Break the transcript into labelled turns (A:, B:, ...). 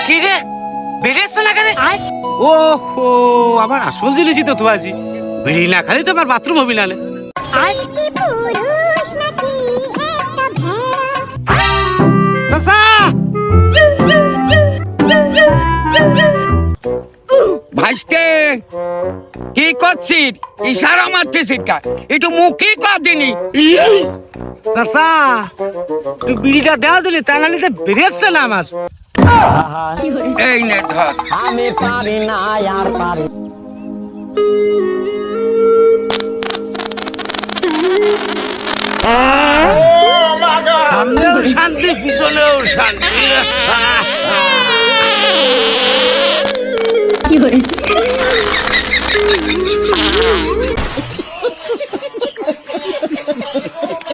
A: কি রে বেরিয়েছ না কেন? ও হো, আমার আসল জিনিসই তো তুই বেরিয়ে না খালি তো আমার বাথরুম হবি না।
B: ভাইস্তে কি করছিস? ইশারা মারতেছিস কা? একটু মুখে কাঁদিনি।
A: চাচা তুই বিড়িটা দেওয়া দিলি, তা নাহলে তো বেরিয়েছে না আমার।
B: এই নে ধর।
C: আমি পারি না আর পারি।
A: সামনেও শান্তি, পিছনেও শান্তি। কি করে